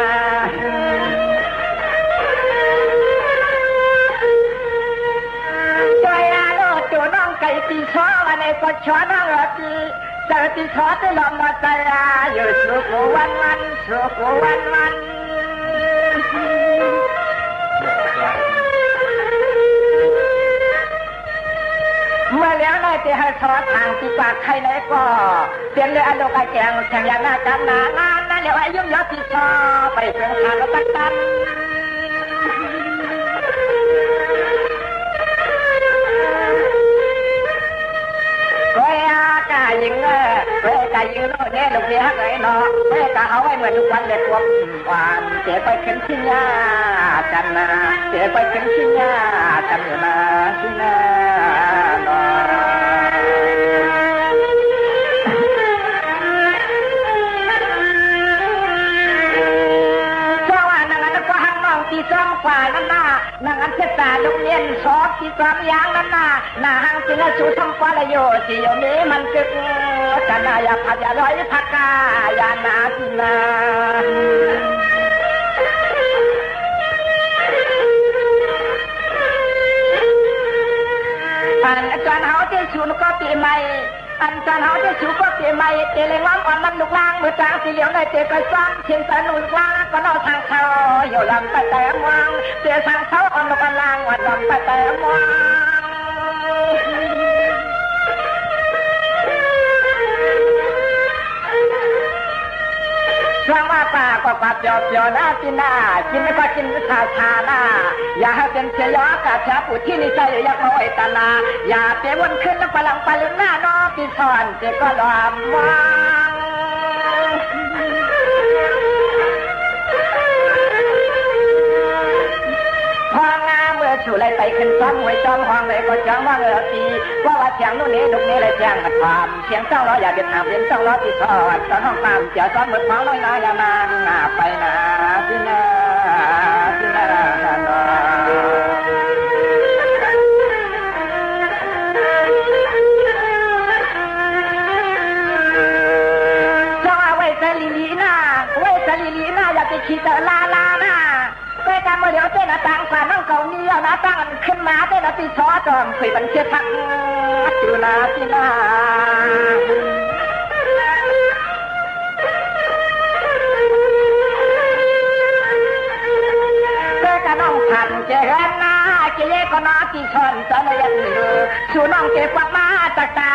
ตัวยาโลจูน้องไก่ตีช้อวันนี้ก็ช้อน้องตีเจอตีช้อจะลองมาใจอยู่สุขวันสุขวันเมื่อแล้วนายจะให้สอนทางที่ปากใครไหนก็เปลี่ยนเลยอารมณ์ไอ้แกงแข่งยาหน้ากันหนางานนั่นเดี๋ยวไอ้ยุ่งยากที่ชอบไปเป็นทางแล้วกันเฮ้ยกายิงเฮ้ยกายิงโน่นเนี่ยลูกเลี้ยงไอ้น้องเฮ้ยกาเอาไว้เหมือนทุกวันเด็กความหวานเจ๊ไปขึ้นชิ้นยากันนะเจ๊ไปขึ้นชิ้นยากันอยู่นะที่น่าซ้อมฝ่ายนั่นน่ะนางอันเทศาลูกเลี้ยนสอบที่ซ้อมยางนั่นน่ะนางสินสูทำฟ้าละโยสิโยนี้มันจึกจะนายพัดยาร้อยพักกายานาสินาอาจารย์เขาที่ชูนก็ปีใหม่อันจันเขาจะชูก็เสียใหม่เจริญงอมอ่อนมันลูกล่างมือจางสีเหลียวในเจก็ซ้ำเชียงสนุนล่างก็นอทางเขาอยู่ลำไปแต่มวงเจทางเขาอ่อนลูกล่างวัดลำไปแต่มวงช่วงว่าป่าก็ปัดเปียวๆนะกินหน้ากินไม่ก็กินชาหน้าอย่าให้เป็นเสียยอกาชาปุที่นี่ใจอยากมาไว้ตานาอย่าเปวนขึ้นแล้วพลังปลืนหน้าน้องปีซ่อนเจก็ลอมวางพองาเมื่อชูเลยไปขึ้นซ้อมหวยซ้อมห้องเลยก็จังว่าตีว่าเสียงนู่นนี่ลูกนี้เลยเสียงมันความเสียงเจ้าล้ออย่าเป็นหาเป็นเจ้าล้อที่ซ้อนตอนห้องตามเจ้าซ้อนเหมือนเมาน้อยนาอย่านางไปนะที่นาอย่าไปคิดลานะไปกันมาเดี๋ยวเต้นต่างฝ่าน้องเก่านี่เอานะตั้งขึ้นมาเต้นตีซ้อจอมคุยบันเชียทักอยู่นาที่นาไปกันน้องพันเจริญนาเจ๊ก็นาที่ชอนจะเลยยังเหลือชูน้องเก็บกวาดมา ตะกา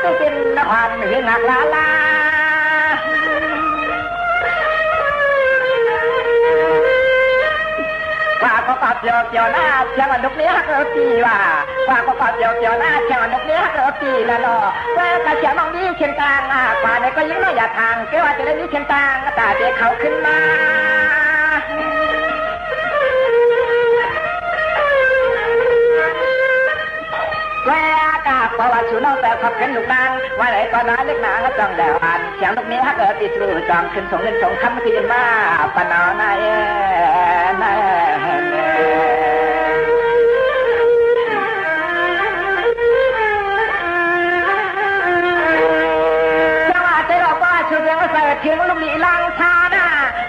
ตุกินนครหึงหักลาลาว่าก็ปาเจียวเจียวหน้าเชียงนุกเนี้ยเกอปีว่าก็ปาเจียวเจียวหน้าเชียงนุกเนี้ยเกอปีแล้วเนาะว่ากระเชียงน้องนี้เชียงกลางกว่าเนี่ยก็ยิ่งน้อยอย่าทางเกี่ยวว่าจะได้นี้เชียงกลางตาเด็กเขาขึ้นมาว่ากาเพราะว่าชูน้องแต่ขับขึ้นลูกนางว่าไหนก็น้อยเล็กหนาก็จังแดวอันเชียงนุกนี้เกอติดรูจอมขึ้นส่งเงินส่งคำที่มาปนเอานายถึงลูกหนีลังชาหน้า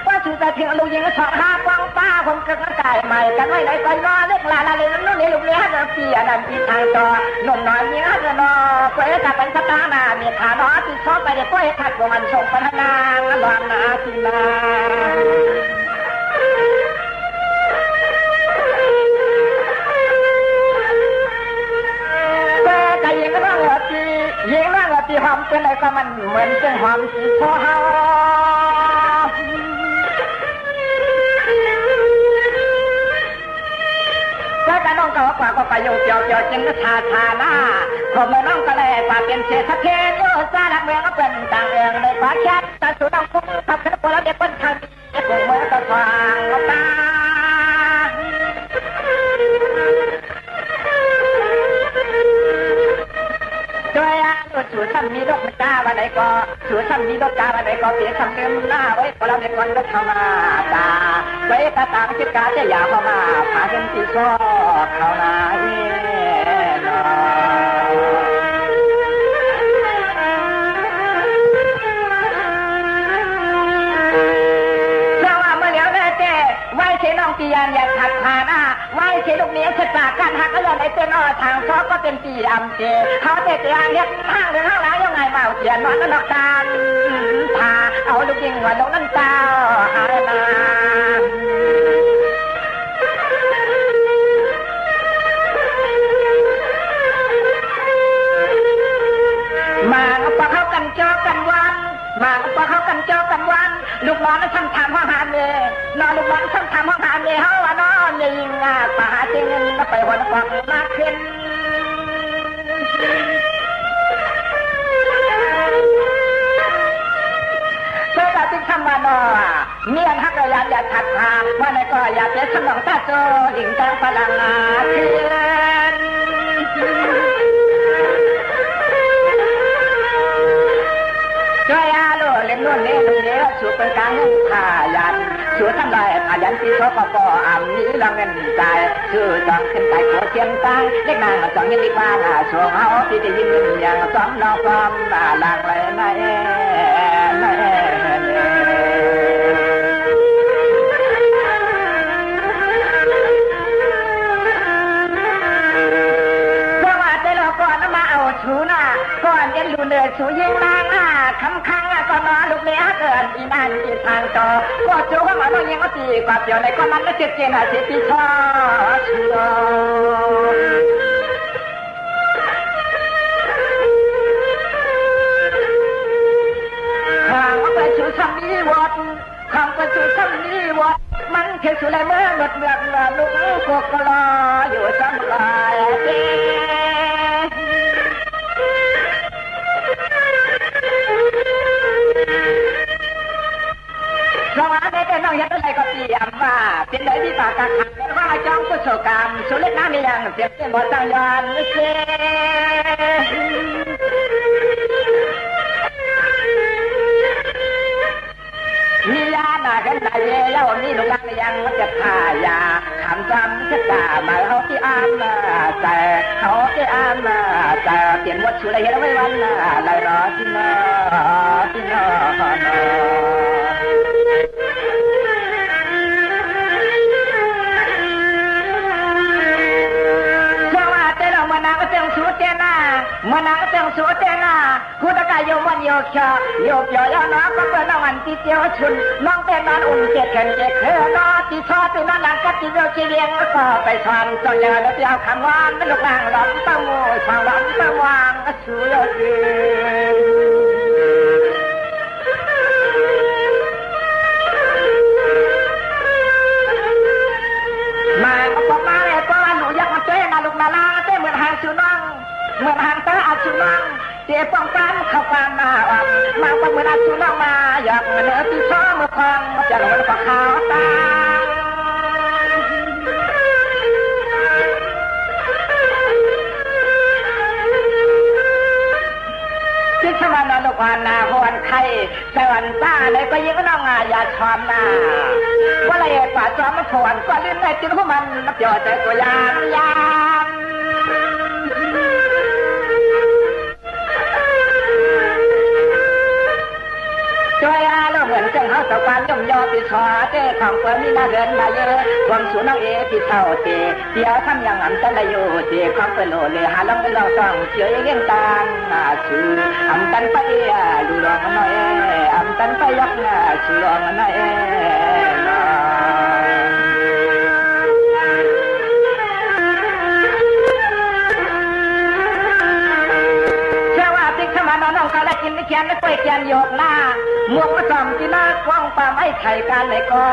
ว่าถึงแต่ถึงลูกยิงสองห้าป้องป้าผมเกิดกระต่ายใหม่กันไว้ไหนก็รอเล็กลาเลยน้องนี่ลูกเลี้ยงเปียนันที่ทางจอหนุ่มน้อยยิงฮันนอเพื่อจะเป็นสตาร์นามีขาน้อยที่ชอบไปเด็กก็ให้ขัดกับมันส่งพัฒนาลองนาทีนายิงร่างตีหอมเป็นอะไรก็มันเหมือนเป็นหอมสีโซฮาแล้วก็น้องก็กว่าก็ไปโยเกี่ยวจึงก็ชาหน้าผมน้องก็เลยกว่าเป็นเศษเพนโยซาดักเมืองก็เป็นต่างเองเลยกว่าแค่แต่สุดท้ายผมทำเป็นคนละเด็กคนทางเด็กเมื่อก็ฟังตาสูตรทำมีดอกกาวันไหนก็สูตรทำมีดอกกาวันไหนก็เปียทำเต็มหน้าไว้พอเราเด็กคนก็เข้ามาตาไว้ตาตาคิดกาจะอยากเข้ามาพากันตีซ้อเข้าหน้าไว้เชน้องตียันอยากถักผ่านไว้เชลูกนี้ศึกษาการหักก็ยังในเต้นทางซอกก็เป็นตีอำเจเขาเตะยางเฮ็ดห้างหรือห้างร้ายยังไงเมาเขียนนอนนอกการพาเอาลูกยิงหัวลงนั่นเจ้าหายมาปะเข้ากันจอกันวันมาปะเข้ากันจอกันวันลูกน้องนั่นทำทำห้องหาเมย์นอนลูกน้องทำทำห้องหาเมย์เขาว่านอนยิงปะหาเจงินไปหัวนักฟังมากขึ้นเพื่อการที่ทำมานอเมียนฮักระยะอย่าถัดทางว่าในก็อย่าเสียสมองตาโจหญิงจังพลังเทียนช่วยอาโลเล่นนู่นนี่นี่แล้วสูบเป็นการขายันสูบทำลายขายันที่เขาปออ่ำนี้เราเงินใจชื่อจองขึ้นใจโคเชียนตายเล็กนางจองยินดีว่าช่วงเขาที่จะยิ้มอย่างซ้อมนอกซ้อมหลังเลยนะชูน่ะก่อนจะดูเดือดสูยิงนางคำคังก็นอนลูกเลี้ยเกินอีนั่นอีทางจอก็จูว่ามันต้องยิงก็ตีกว่าเดียวในก็มันก็เจ็บเจนเสียปีชอชูข้างก็ไปชูซ้ำนี้วัดข้างไปชูซ้ำนี้วัดมันเขียนสูอะไรเมื่อหมดเมืองลูกก็กลออยู่ซ้ำลายเพราะว่าได้เป็นน้องยัดอะไรก็เตรียมว่าเป็นเลยที่ปากกาขันว่าจ้องกุศลกรรมสุเล็กน้ำมีอย่างเสียเป็นหมดจังยอนเสียมียาหนากันไหนแล้วนี่ลูกนักยังจะขายาคำจำจะด่ามาเขาที่อ้ามแต่เขาที่อ้ามแต่เปลี่ยนวัดสุเลยแล้วไม่วันลายรอที่นอที่นอมันนางก็เตียงสูเจน่า กูตะกายโยมันโยเชโยเปียวน้องก็เป็นน้องอันที่เจียวชุนน้องเป็นนอนอุ่นเจ็ดแขนเจ็ดเคือน้องที่ชอบเป็นนอนหลังกัดที่เดียวชีเลี้ยงก็ไปสอนจนยาแล้วเปียวคำวานเป็นลูกหลานร้อนตะมูชาวร้อนตะวางชูยอดีมาบอกมาเลยก็หนูอยากมาเต้นนะลูกนาลาเต้นเหมือนหางชูน้องเหมือนหางตาอาชูน้องเจ็บป้องกันเข้าปานมาอ่อนมาเป็นเหมือนอาชูน้องมาอยากเหนือที่ซ้อมือพังจะลงกับขาวตาที่ชมานาลูกวานนาหวนไข่สวรรค์ตาเลยก็ยิงน้องอย่าชอมนาว่าอะไรป่าจอมมาฝนก็ลื่นในจิ้นของมันนับยอดใจตัวยามช่วยเราเหมือนจังเขาสวรรค์ย่อมยอปีชอเจ้ของเพื่อนมีนาเดินมาเยอะความสูน้องพี่เท่าเตเดี๋ยวทำอย่างนั้นจะได้อยู่เจ้ของเปโลเลยหาลองไปลองต้องเจอเรื่องต่างชื่ออำตันไปดูลองหน่อยอำตันไปยักชื่อลองหน่อยน้องก็ได้กินไม่แค้นไม่ค่อยแค้นโยกหน้าม่วงมาจอมกินหน้ากว้างป่าไม้ไข่กันเลยก็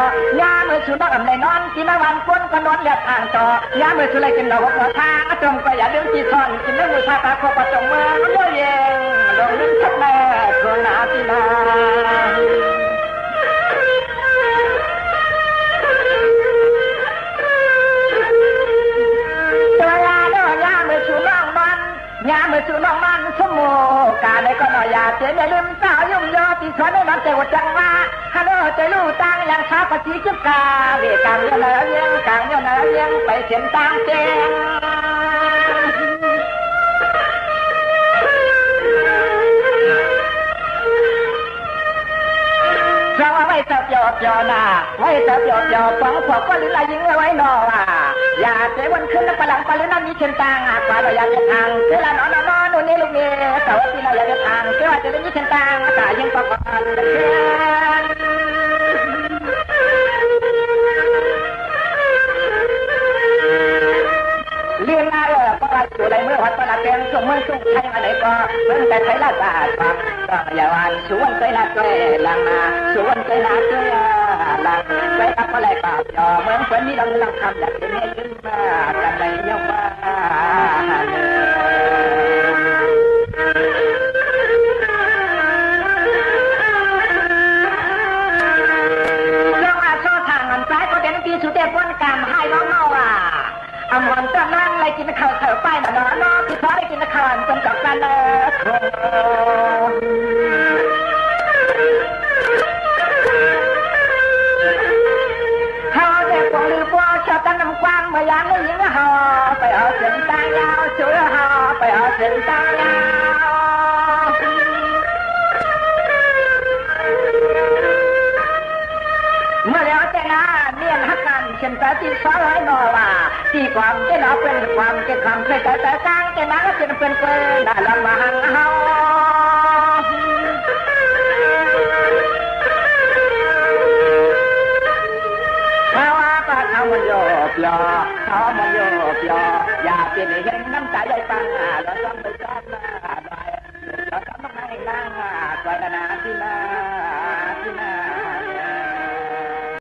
ย่ามือสุนัขอำเลยนอนกินน้ำวันก้นก็นอนเลือดอ่างต่อย่ามือสุนัขกินดอกหัวทางจมก็อย่าลืมจีซอนกินเนื้อมือชาตาโคปะจงเมืองเยอะเย็นลงลิ้นทับแม่ทวงนาทีนายามเมื่อสุน้องมันสมโมกาในก็นอยาเจไม่ลืมสาวยุ่งยอตีสวนในน้ำใจวัดจังว่าฮัลโหลใจลู่ตังยังชาปฏิจิบกาเวกางโยนาเวียงกางโยนาเวียงไปเสียนตังเจงเราเอาไว้จับยอดยอนาไว้จับยอดยอฟังพวกก็ลิ้นลายยิงไว้นอว่าอย่าเจวันขึ้นแล้วปลังปลังนั่นมีเชิงต่างหากว่าเราอยากจะทางเวลานอนนู่นนี่ลูกนี่แต่ว่าที่เราอยากจะทางเกี่ยวกับจะเล่นมีเชิงต่างแต่ยังประกอบเลี้ยงหน้าปลาตัวไรเมื่อวัดปลาแกงส่งเมื่อส่งไทยมาไหนก็เมื่อแต่ไทยลาดบาดปากก็อย่าวันสวนใจลาดแก่ลังมาสวนใจลาดแก่ลังไปกับอะไรกับยอเหมือนคนมีลังคำอยากจะให้ขึ้นมาแต่ไม่ยอมมาเรื่องอาโซทางมันซ้ายก็เป็นที่สุดเด็ดบนกรรมให้น้องเมาอมรต้นนั่งเลยกินข้าวเถอะไปนะน้องที่พอได้กินข้าวจนกับกันเลยเขาเด็กของลือพวกชอบตั้งน้ำกว้างเมื่อยามได้ยิงเขาไปเอาเส้นตายาวช่วยเขาไปเอาเส้นตายาวเมื่อแล้วแต่นะเนียนฮักกันเช่นแต่ที่สอนให้นอว่าที่ความเจ้าเป็นความเจ้าคำเคยแต่สร้างแต่นั้นก็จะเป็นเพื่อนน่าลำบากเฮาเพราะว่าก็เขามันโยกยอเขามันโยกยออยากเป็นเห็นน้ำใจใหญ่ปังเราต้องไปซ้อมเราต้องไม่นั่งไว้นานที่นา